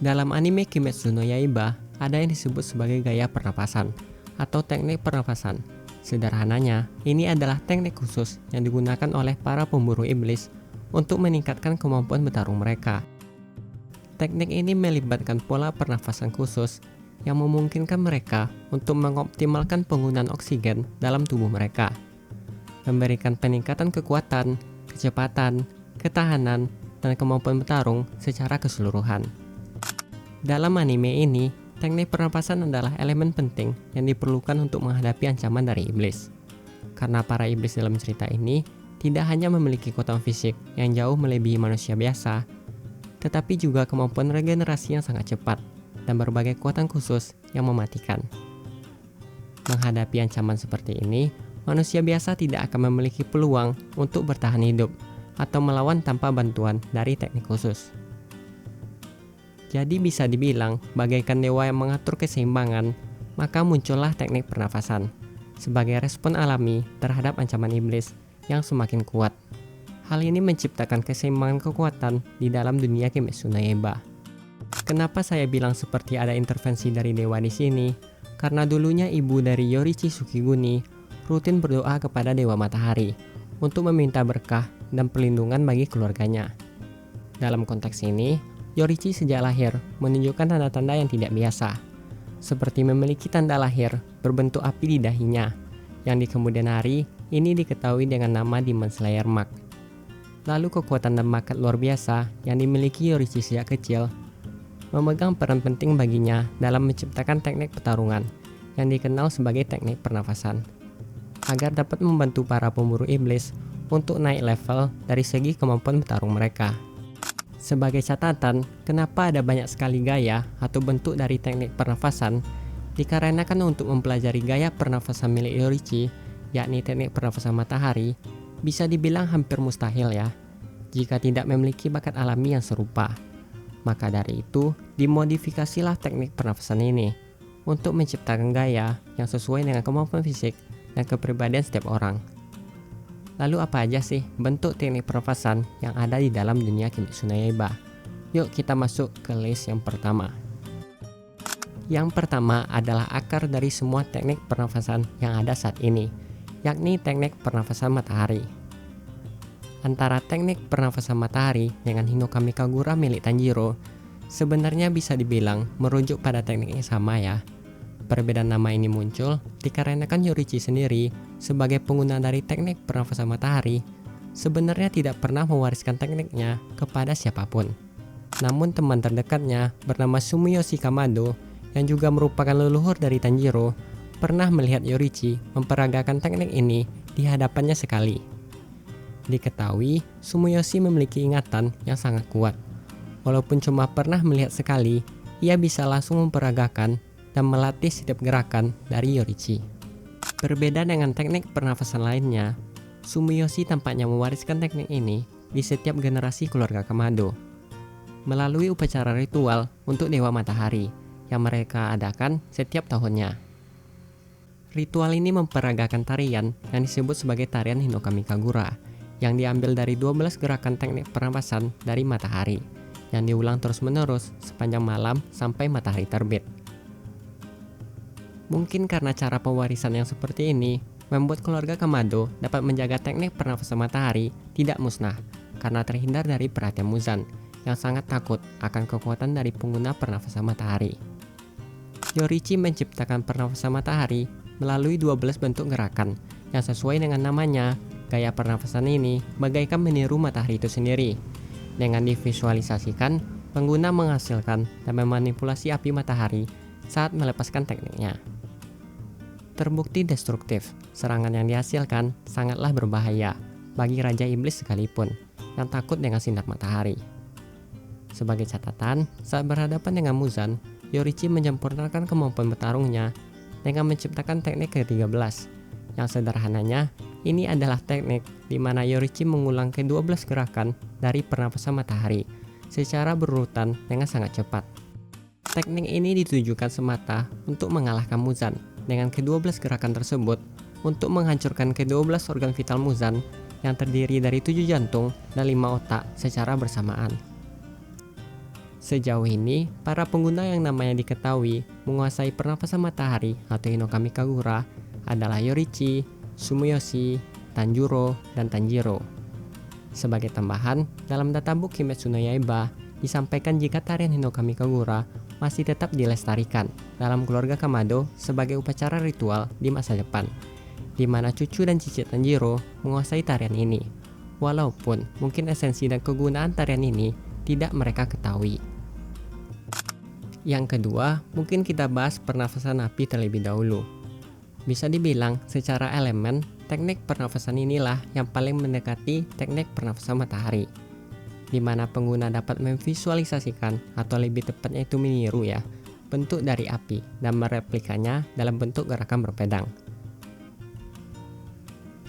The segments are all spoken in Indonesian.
Dalam anime Kimetsu no Yaiba, ada yang disebut sebagai gaya pernapasan atau teknik pernapasan. Sederhananya, ini adalah teknik khusus yang digunakan oleh para pemburu iblis untuk meningkatkan kemampuan bertarung mereka. Teknik ini melibatkan pola pernafasan khusus yang memungkinkan mereka untuk mengoptimalkan penggunaan oksigen dalam tubuh mereka, memberikan peningkatan kekuatan, kecepatan, ketahanan, dan kemampuan bertarung secara keseluruhan. Dalam anime ini, teknik pernapasan adalah elemen penting yang diperlukan untuk menghadapi ancaman dari iblis. Karena para iblis dalam cerita ini tidak hanya memiliki kekuatan fisik yang jauh melebihi manusia biasa, tetapi juga kemampuan regenerasi yang sangat cepat dan berbagai kekuatan khusus yang mematikan. Menghadapi ancaman seperti ini, manusia biasa tidak akan memiliki peluang untuk bertahan hidup atau melawan tanpa bantuan dari teknik khusus. Jadi bisa dibilang, bagaikan dewa yang mengatur keseimbangan, maka muncullah teknik pernafasan sebagai respon alami terhadap ancaman iblis yang semakin kuat. Hal ini menciptakan keseimbangan kekuatan di dalam dunia Kimetsu no Yaiba. Kenapa saya bilang seperti ada intervensi dari dewa di sini? Karena dulunya ibu dari Yorichi Sukiguni rutin berdoa kepada Dewa Matahari untuk meminta berkah dan perlindungan bagi keluarganya. Dalam konteks ini, Yorichi sejak lahir menunjukkan tanda-tanda yang tidak biasa, seperti memiliki tanda lahir berbentuk api di dahinya, yang di kemudian hari ini diketahui dengan nama Demon Slayer Mark. Lalu kekuatan dan bakat luar biasa yang dimiliki Yorichi sejak kecil memegang peran penting baginya dalam menciptakan teknik pertarungan yang dikenal sebagai teknik pernafasan, agar dapat membantu para pemburu iblis untuk naik level dari segi kemampuan bertarung mereka. Sebagai catatan, kenapa ada banyak sekali gaya atau bentuk dari teknik pernafasan? Dikarenakan untuk mempelajari gaya pernafasan milik Yorichi, yakni teknik pernafasan matahari, bisa dibilang hampir mustahil ya, jika tidak memiliki bakat alami yang serupa. Maka dari itu, dimodifikasilah teknik pernafasan ini untuk menciptakan gaya yang sesuai dengan kemampuan fisik dan kepribadian setiap orang. Lalu apa aja sih bentuk teknik pernafasan yang ada di dalam dunia Kimetsu no Yaiba? Yuk kita masuk ke list yang pertama. Yang pertama adalah akar dari semua teknik pernafasan yang ada saat ini, yakni teknik pernafasan matahari. Antara teknik pernafasan matahari dengan Hinokami Kagura milik Tanjiro sebenarnya bisa dibilang merujuk pada teknik yang sama ya. Perbedaan nama ini muncul dikarenakan Yorichi sendiri sebagai pengguna dari teknik pernafasan matahari sebenarnya tidak pernah mewariskan tekniknya kepada siapapun. Namun teman terdekatnya bernama Sumiyoshi Kamado yang juga merupakan leluhur dari Tanjiro pernah melihat Yorichi memperagakan teknik ini di hadapannya sekali. Diketahui, Sumiyoshi memiliki ingatan yang sangat kuat. Walaupun cuma pernah melihat sekali, ia bisa langsung memperagakan dan melatih setiap gerakan dari Yorichi. Berbeda dengan teknik pernafasan lainnya, Sumiyoshi tampaknya mewariskan teknik ini di setiap generasi keluarga Kamado melalui upacara ritual untuk Dewa Matahari yang mereka adakan setiap tahunnya. Ritual ini memperagakan tarian yang disebut sebagai tarian Hinokami Kagura yang diambil dari 12 gerakan teknik pernapasan dari matahari yang diulang terus-menerus sepanjang malam sampai matahari terbit. Mungkin karena cara pewarisan yang seperti ini membuat keluarga Kamado dapat menjaga teknik pernafasan matahari tidak musnah karena terhindar dari perhatian Muzan yang sangat takut akan kekuatan dari pengguna pernafasan matahari. Yorichi menciptakan pernafasan matahari melalui 12 bentuk gerakan yang sesuai dengan namanya. Gaya pernafasan ini bagaikan meniru matahari itu sendiri. Dengan divisualisasikan, pengguna menghasilkan dan memanipulasi api matahari saat melepaskan tekniknya. Terbukti destruktif, serangan yang dihasilkan sangatlah berbahaya bagi Raja Iblis sekalipun yang takut dengan sinar matahari. Sebagai catatan, saat berhadapan dengan Muzan, Yorichi menyempurnakan kemampuan bertarungnya dengan menciptakan teknik ke-13, yang sederhananya ini adalah teknik di mana Yorichi mengulang ke-12 gerakan dari pernapasan matahari secara berurutan dengan sangat cepat. Teknik ini ditujukan semata untuk mengalahkan Muzan dengan ke-12 gerakan tersebut untuk menghancurkan ke-12 organ vital Muzan yang terdiri dari 7 jantung dan 5 otak secara bersamaan. Sejauh ini, para pengguna yang namanya diketahui menguasai pernafasan matahari atau Hinokami Kagura adalah Yorichi, Sumiyoshi, Tanjuro, dan Tanjiro. Sebagai tambahan, dalam databook Kimetsu no Yaiba disampaikan jika tarian Hinokami Kagura masih tetap dilestarikan dalam keluarga Kamado sebagai upacara ritual di masa depan, di mana cucu dan cicit Tanjiro menguasai tarian ini, walaupun mungkin esensi dan kegunaan tarian ini tidak mereka ketahui. Yang kedua, mungkin kita bahas pernafasan api terlebih dahulu. Bisa dibilang secara elemen, teknik pernafasan inilah yang paling mendekati teknik pernafasan matahari, di mana pengguna dapat memvisualisasikan atau lebih tepatnya itu meniru ya, bentuk dari api dan mereplikanya dalam bentuk gerakan berpedang.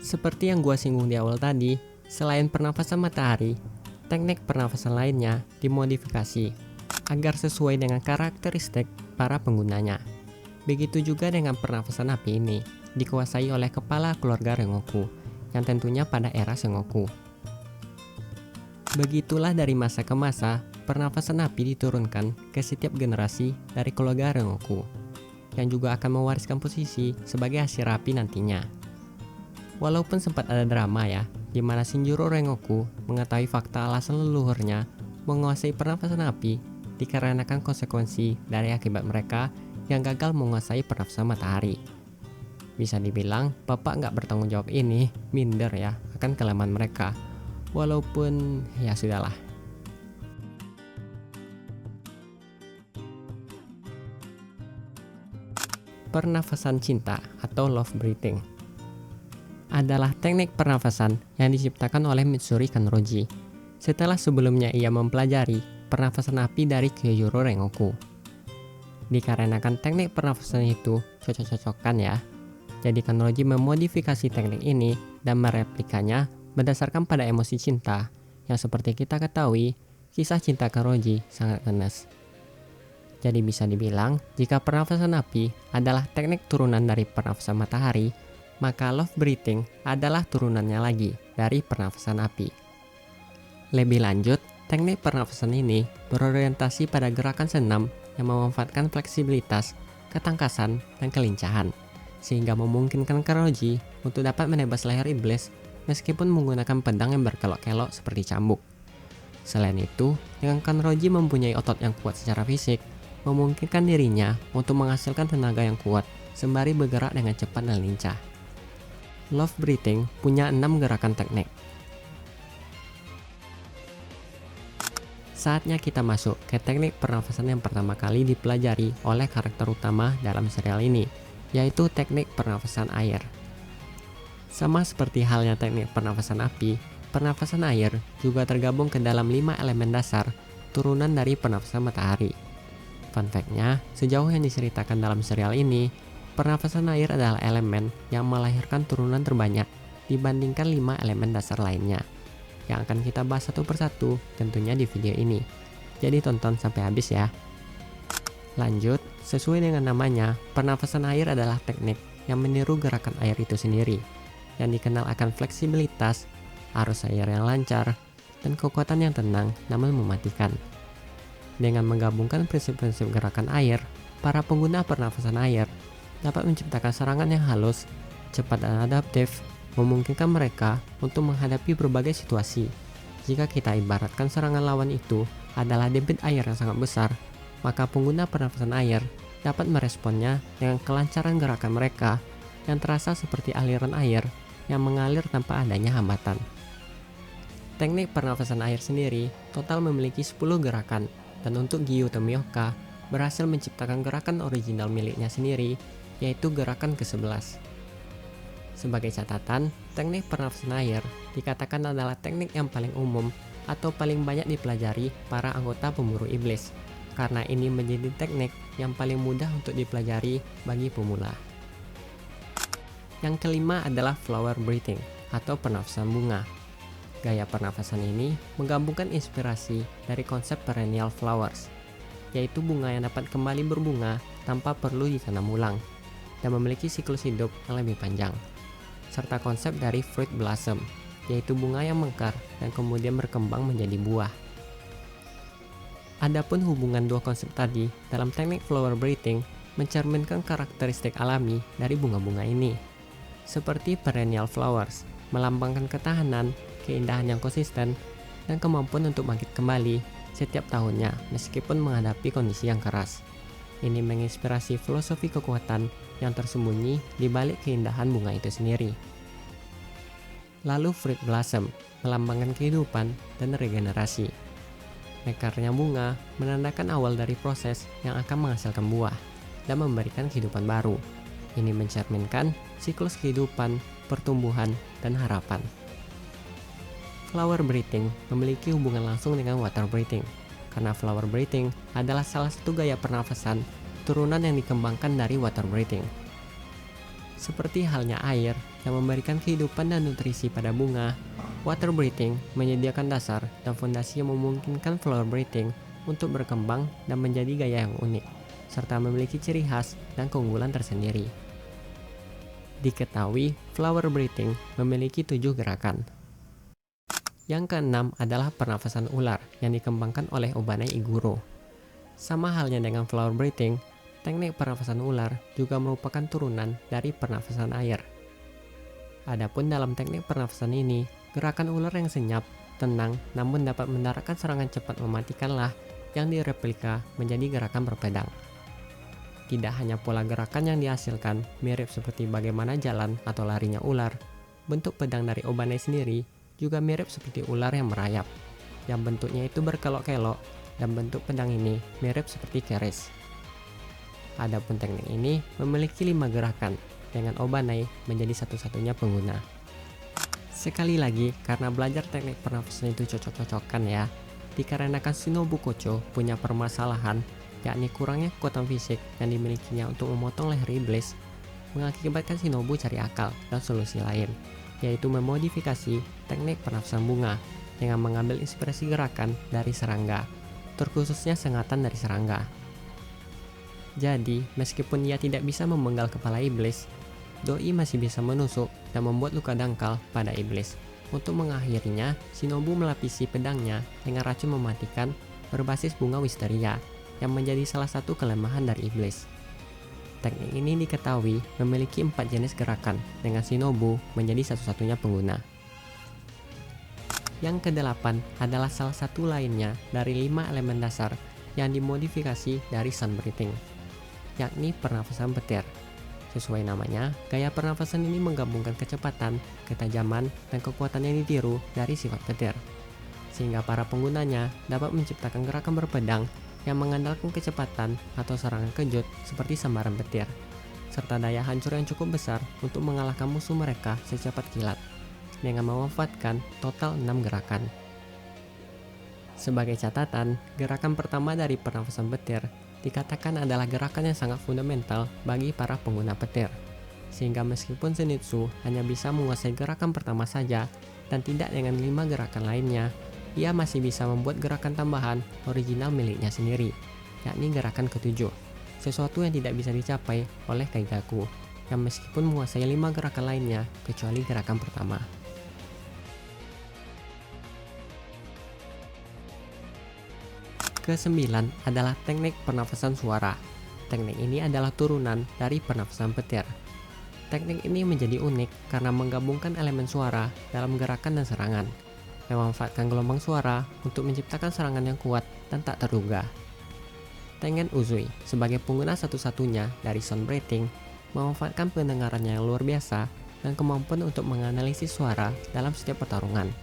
Seperti yang gua singgung di awal tadi, selain pernafasan matahari, teknik pernafasan lainnya dimodifikasi agar sesuai dengan karakteristik para penggunanya. Begitu juga dengan pernafasan api ini, dikuasai oleh kepala keluarga Rengoku, yang tentunya pada era Sengoku. Begitulah dari masa ke masa, pernafasan api diturunkan ke setiap generasi dari keluarga Rengoku, yang juga akan mewariskan posisi sebagai hasil api nantinya. Walaupun sempat ada drama ya, di mana Shinjiro Rengoku mengetahui fakta alasan leluhurnya menguasai pernafasan api dikarenakan konsekuensi dari akibat mereka yang gagal menguasai pernafasan matahari. Bisa dibilang, bapak nggak bertanggung jawab ini minder ya akan kelemahan mereka. Walaupun ya sudahlah. Pernafasan cinta atau love breathing adalah teknik pernafasan yang diciptakan oleh Mitsuri Kanroji setelah sebelumnya ia mempelajari pernafasan api dari Kyojuro Rengoku. Dikarenakan teknik pernafasan itu cocok-cocokan ya, jadi Kanroji memodifikasi teknik ini dan mereplikanya berdasarkan pada emosi cinta, yang seperti kita ketahui, kisah cinta Kanroji sangat ngenes. Jadi bisa dibilang, jika pernafasan api adalah teknik turunan dari pernafasan matahari, maka love breathing adalah turunannya lagi dari pernafasan api. Lebih lanjut, teknik pernafasan ini berorientasi pada gerakan senam yang memanfaatkan fleksibilitas, ketangkasan, dan kelincahan, sehingga memungkinkan Kanroji untuk dapat menebas leher iblis meskipun menggunakan pedang yang berkelok-kelok seperti cambuk. Selain itu, dengan Kanroji mempunyai otot yang kuat secara fisik, memungkinkan dirinya untuk menghasilkan tenaga yang kuat sembari bergerak dengan cepat dan lincah. Love breathing punya 6 gerakan teknik. Saatnya kita masuk ke teknik pernafasan yang pertama kali dipelajari oleh karakter utama dalam serial ini, yaitu teknik pernafasan air. Sama seperti halnya teknik pernafasan api, pernafasan air juga tergabung ke dalam 5 elemen dasar turunan dari pernafasan matahari. Fun fact-nya, sejauh yang diceritakan dalam serial ini, pernafasan air adalah elemen yang melahirkan turunan terbanyak dibandingkan 5 elemen dasar lainnya, yang akan kita bahas satu persatu tentunya di video ini. Jadi tonton sampai habis ya. Lanjut, sesuai dengan namanya, pernafasan air adalah teknik yang meniru gerakan air itu sendiri, yang dikenal akan fleksibilitas, arus air yang lancar, dan kekuatan yang tenang namun mematikan. Dengan menggabungkan prinsip-prinsip gerakan air, para pengguna pernafasan air dapat menciptakan serangan yang halus, cepat dan adaptif, memungkinkan mereka untuk menghadapi berbagai situasi. Jika kita ibaratkan serangan lawan itu adalah debit air yang sangat besar, maka pengguna pernafasan air dapat meresponnya dengan kelancaran gerakan mereka yang terasa seperti aliran air yang mengalir tanpa adanya hambatan. Teknik pernafasan air sendiri total memiliki 10 gerakan, dan untuk Giyu Tomioka berhasil menciptakan gerakan original miliknya sendiri, yaitu gerakan ke-11. Sebagai catatan, teknik pernafasan air dikatakan adalah teknik yang paling umum atau paling banyak dipelajari para anggota pemburu iblis, karena ini menjadi teknik yang paling mudah untuk dipelajari bagi pemula. Yang kelima adalah flower breathing atau pernafasan bunga. Gaya pernafasan ini menggabungkan inspirasi dari konsep perennial flowers, yaitu bunga yang dapat kembali berbunga tanpa perlu ditanam ulang, dan memiliki siklus hidup yang lebih panjang, serta konsep dari fruit blossom, yaitu bunga yang mekar dan kemudian berkembang menjadi buah. Adapun hubungan dua konsep tadi dalam teknik flower breathing mencerminkan karakteristik alami dari bunga-bunga ini. Seperti perennial flowers, melambangkan ketahanan, keindahan yang konsisten, dan kemampuan untuk bangkit kembali setiap tahunnya meskipun menghadapi kondisi yang keras. Ini menginspirasi filosofi kekuatan yang tersembunyi di balik keindahan bunga itu sendiri. Lalu fruit blossom, melambangkan kehidupan dan regenerasi. Mekarnya bunga menandakan awal dari proses yang akan menghasilkan buah dan memberikan kehidupan baru. Ini mencerminkan siklus kehidupan, pertumbuhan, dan harapan. Flower breathing memiliki hubungan langsung dengan water breathing, karena flower breathing adalah salah satu gaya pernafasan turunan yang dikembangkan dari water breathing. Seperti halnya air yang memberikan kehidupan dan nutrisi pada bunga, water breathing menyediakan dasar dan fondasi yang memungkinkan flower breathing untuk berkembang dan menjadi gaya yang unik, serta memiliki ciri khas dan keunggulan tersendiri. Diketahui, flower breathing memiliki 7 gerakan. Yang keenam adalah pernafasan ular yang dikembangkan oleh Obanai Iguro. Sama halnya dengan flower breathing, teknik pernafasan ular juga merupakan turunan dari pernafasan air. Adapun dalam teknik pernafasan ini, gerakan ular yang senyap, tenang, namun dapat mendaratkan serangan cepat mematikanlah yang direplika menjadi gerakan berpedang. Tidak hanya pola gerakan yang dihasilkan mirip seperti bagaimana jalan atau larinya ular, bentuk pedang dari Obanai sendiri juga mirip seperti ular yang merayap, yang bentuknya itu berkelok-kelok, dan bentuk pedang ini mirip seperti keris. Adapun teknik ini memiliki 5 gerakan, dengan Obanai menjadi satu-satunya pengguna. Sekali lagi, karena belajar teknik pernafasan itu cocok-cocokan ya, dikarenakan Shinobu Kocho punya permasalahan, yakni kurangnya kekuatan fisik yang dimilikinya untuk memotong leher iblis, mengakibatkan Shinobu cari akal dan solusi lain, yaitu memodifikasi teknik pernafasan bunga dengan mengambil inspirasi gerakan dari serangga, terkhususnya sengatan dari serangga. Jadi, meskipun ia tidak bisa memenggal kepala iblis, doi masih bisa menusuk dan membuat luka dangkal pada iblis. Untuk mengakhirinya, Shinobu melapisi pedangnya dengan racun mematikan berbasis bunga wisteria, yang menjadi salah satu kelemahan dari iblis. Teknik ini diketahui memiliki 4 jenis gerakan, dengan Shinobu menjadi satu-satunya pengguna. Yang kedelapan adalah salah satu lainnya dari 5 elemen dasar yang dimodifikasi dari sun breathing, yakni pernafasan petir. Sesuai namanya, gaya pernafasan ini menggabungkan kecepatan, ketajaman, dan kekuatan yang ditiru dari sifat petir, sehingga para penggunanya dapat menciptakan gerakan berpedang yang mengandalkan kecepatan atau serangan kejut seperti sambaran petir, serta daya hancur yang cukup besar untuk mengalahkan musuh mereka secepat kilat, dengan memanfaatkan total 6 gerakan. Sebagai catatan, gerakan pertama dari pernafasan petir dikatakan adalah gerakan yang sangat fundamental bagi para pengguna petir, sehingga meskipun Zenitsu hanya bisa menguasai gerakan pertama saja dan tidak dengan 5 gerakan lainnya, ia masih bisa membuat gerakan tambahan original miliknya sendiri, yakni gerakan ketujuh, sesuatu yang tidak bisa dicapai oleh Kaigaku, yang meskipun menguasai 5 gerakan lainnya kecuali gerakan pertama. Kesembilan adalah teknik pernafasan suara. Teknik ini adalah turunan dari pernafasan petir. Teknik ini menjadi unik karena menggabungkan elemen suara dalam gerakan dan serangan, memanfaatkan gelombang suara untuk menciptakan serangan yang kuat dan tak terduga. Tengen Uzui, sebagai pengguna satu-satunya dari sound breathing, memanfaatkan pendengarannya yang luar biasa dan kemampuan untuk menganalisis suara dalam setiap pertarungan.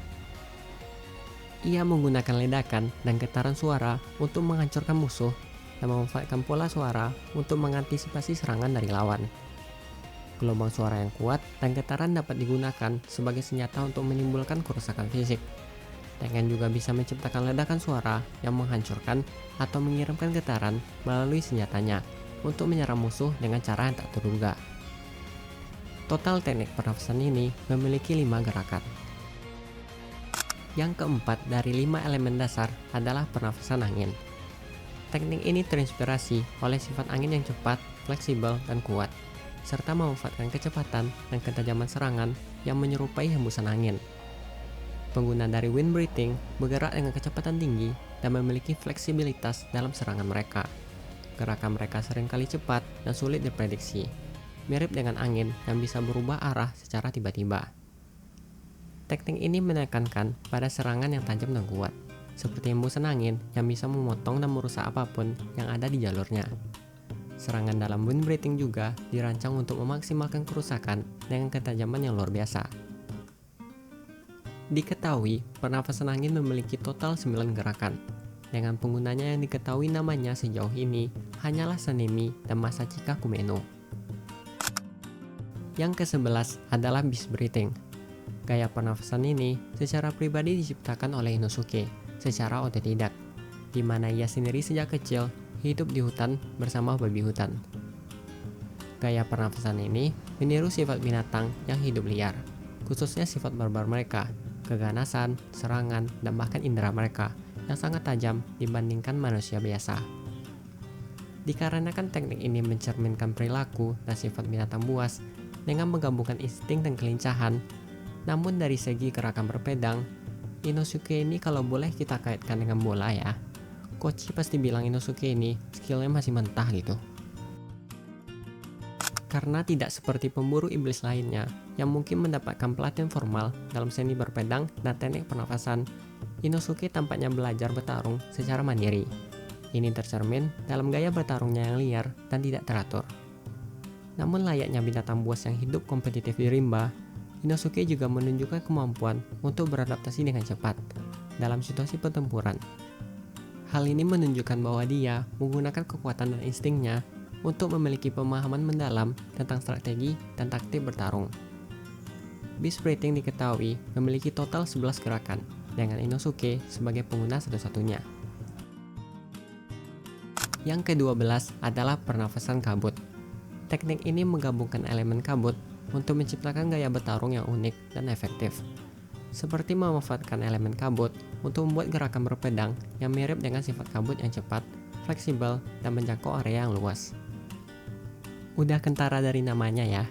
Ia menggunakan ledakan dan getaran suara untuk menghancurkan musuh dan memanfaatkan pola suara untuk mengantisipasi serangan dari lawan. Gelombang suara yang kuat dan getaran dapat digunakan sebagai senjata untuk menimbulkan kerusakan fisik. Tengen juga bisa menciptakan ledakan suara yang menghancurkan atau mengirimkan getaran melalui senjatanya untuk menyerang musuh dengan cara yang tak terduga. Total teknik pernafasan ini memiliki 5 gerakan. Yang keempat dari 5 elemen dasar adalah pernafasan angin. Teknik ini terinspirasi oleh sifat angin yang cepat, fleksibel, dan kuat, serta memanfaatkan kecepatan dan ketajaman serangan yang menyerupai hembusan angin. Pengguna dari wind breathing bergerak dengan kecepatan tinggi dan memiliki fleksibilitas dalam serangan mereka. Gerakan mereka seringkali cepat dan sulit diprediksi, mirip dengan angin yang bisa berubah arah secara tiba-tiba. Teknik ini menekankan pada serangan yang tajam dan kuat, seperti hembusan angin yang bisa memotong dan merusak apapun yang ada di jalurnya. Serangan dalam wind breathing juga dirancang untuk memaksimalkan kerusakan dengan ketajaman yang luar biasa. Diketahui, pernafasan angin memiliki total 9 gerakan, dengan penggunanya yang diketahui namanya sejauh ini hanyalah Sanemi dan Masachika Kumeno. Yang ke-11 adalah beast breathing. Gaya pernafasan ini secara pribadi diciptakan oleh Inosuke secara otodidak, di mana ia sendiri sejak kecil hidup di hutan bersama babi hutan. Gaya pernafasan ini meniru sifat binatang yang hidup liar, khususnya sifat barbar mereka, keganasan, serangan, dan bahkan indera mereka yang sangat tajam dibandingkan manusia biasa. Dikarenakan teknik ini mencerminkan perilaku dan sifat binatang buas dengan menggabungkan insting dan kelincahan, namun dari segi gerakan berpedang, Inosuke ini kalau boleh kita kaitkan dengan bola ya. Kochi pasti bilang Inosuke ini skillnya masih mentah gitu. Karena tidak seperti pemburu iblis lainnya yang mungkin mendapatkan pelatihan formal dalam seni berpedang dan teknik pernafasan, Inosuke tampaknya belajar bertarung secara mandiri. Ini tercermin dalam gaya bertarungnya yang liar dan tidak teratur. Namun layaknya binatang buas yang hidup kompetitif di rimba, Inosuke juga menunjukkan kemampuan untuk beradaptasi dengan cepat dalam situasi pertempuran. Hal ini menunjukkan bahwa dia menggunakan kekuatan dan instingnya untuk memiliki pemahaman mendalam tentang strategi dan taktik bertarung. Beast breathing diketahui memiliki total 11 gerakan, dengan Inosuke sebagai pengguna satu-satunya. Yang ke-12 adalah pernafasan kabut. Teknik ini menggabungkan elemen kabut untuk menciptakan gaya bertarung yang unik dan efektif, seperti memanfaatkan elemen kabut untuk membuat gerakan berpedang yang mirip dengan sifat kabut yang cepat, fleksibel, dan menjangkau area yang luas. Udah kentara dari namanya ya,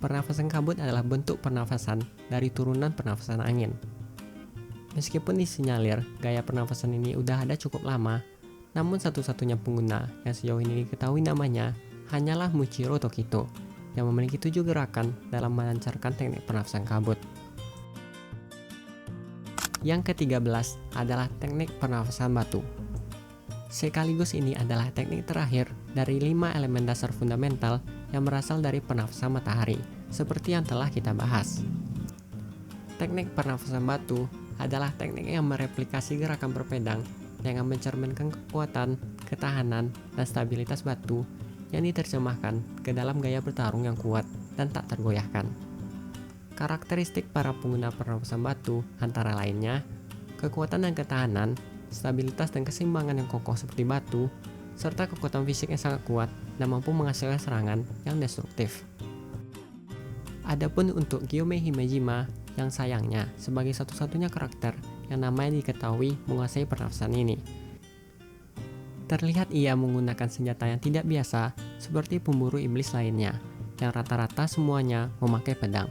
pernafasan kabut adalah bentuk pernafasan dari turunan pernafasan angin. Meskipun disinyalir gaya pernafasan ini udah ada cukup lama, namun satu-satunya pengguna yang sejauh ini diketahui namanya hanyalah Muichiro Tokito, yang memiliki 7 gerakan dalam melancarkan teknik pernafasan kabut. Yang ke-13 adalah teknik pernafasan batu. Sekaligus ini adalah teknik terakhir dari 5 elemen dasar fundamental yang berasal dari pernafasan matahari, seperti yang telah kita bahas. Teknik pernafasan batu adalah teknik yang mereplikasi gerakan berpedang dengan mencerminkan kekuatan, ketahanan, dan stabilitas batu yang diterjemahkan ke dalam gaya bertarung yang kuat dan tak tergoyahkan. Karakteristik para pengguna pernafasan batu antara lainnya kekuatan dan ketahanan, stabilitas dan keseimbangan yang kokoh seperti batu, serta kekuatan fisik yang sangat kuat dan mampu menghasilkan serangan yang destruktif. Adapun untuk Gyomei Himejima, yang sayangnya sebagai satu-satunya karakter yang namanya diketahui menguasai pernafasan ini. Terlihat ia menggunakan senjata yang tidak biasa seperti pemburu iblis lainnya, yang rata-rata semuanya memakai pedang.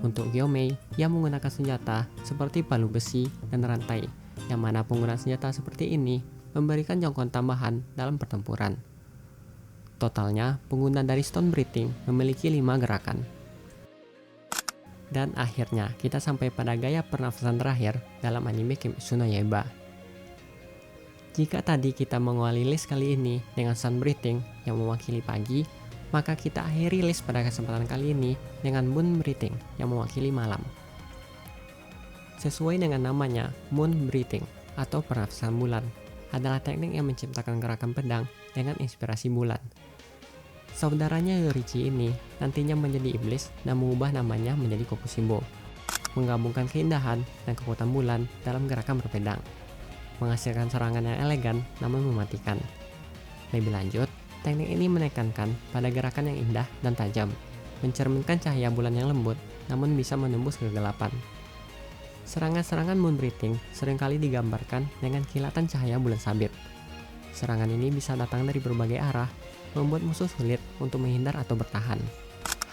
Untuk Gyomei, ia menggunakan senjata seperti palu besi dan rantai, yang mana penggunaan senjata seperti ini memberikan jangkauan tambahan dalam pertempuran. Totalnya, pengguna dari Stone Breathing memiliki 5 gerakan. Dan akhirnya, kita sampai pada gaya pernafasan terakhir dalam anime Kimetsu no Yaiba. Jika tadi kita mengawali list kali ini dengan Sun Breathing yang mewakili pagi, maka kita akhiri list pada kesempatan kali ini dengan Moon Breathing yang mewakili malam. Sesuai dengan namanya, Moon Breathing atau pernafasan bulan adalah teknik yang menciptakan gerakan pedang dengan inspirasi bulan. Saudaranya Yorichi ini nantinya menjadi iblis dan mengubah namanya menjadi Kokushibo, menggabungkan keindahan dan kekuatan bulan dalam gerakan berpedang, menghasilkan serangan yang elegan namun mematikan. Lebih lanjut, teknik ini menekankan pada gerakan yang indah dan tajam, mencerminkan cahaya bulan yang lembut namun bisa menembus kegelapan. Serangan-serangan Moon Breathing seringkali digambarkan dengan kilatan cahaya bulan sabit. Serangan ini bisa datang dari berbagai arah, membuat musuh sulit untuk menghindar atau bertahan.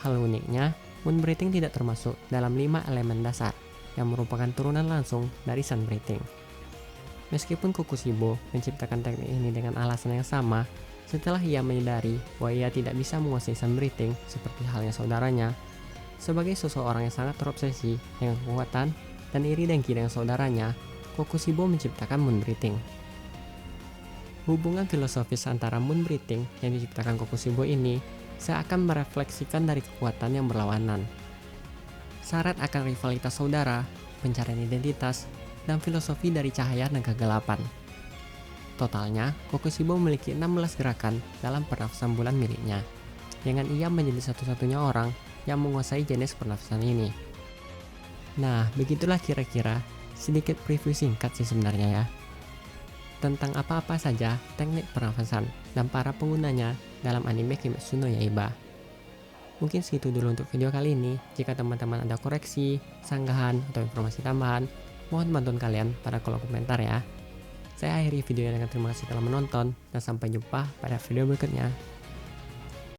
Hal uniknya, Moon Breathing tidak termasuk dalam 5 elemen dasar, yang merupakan turunan langsung dari Sun Breathing. Meskipun Kokushibo menciptakan teknik ini dengan alasan yang sama, setelah ia menyadari bahwa ia tidak bisa menguasai sun breathing seperti halnya saudaranya, sebagai seseorang yang sangat terobsesi dengan kekuatan dan iri dengki dengan saudaranya, Kokushibo menciptakan moon breathing. Hubungan filosofis antara moon breathing yang diciptakan Kokushibo ini seakan merefleksikan dari kekuatan yang berlawanan. Syarat akan rivalitas saudara, pencarian identitas, dan filosofi dari cahaya dan kegelapan. Totalnya, Kokushibo memiliki 16 gerakan dalam pernafasan bulan miliknya, dengan ia menjadi satu-satunya orang yang menguasai jenis pernafasan ini. Nah, begitulah kira-kira sedikit preview singkat sih sebenarnya ya, tentang apa-apa saja teknik pernafasan dan para penggunanya dalam anime Kimetsu no Yaiba. Mungkin segitu dulu untuk video kali ini. Jika teman-teman ada koreksi, sanggahan, atau informasi tambahan, mohon bantuan kalian pada kolom komentar ya. Saya akhiri videonya dengan terima kasih telah menonton, dan sampai jumpa pada video berikutnya.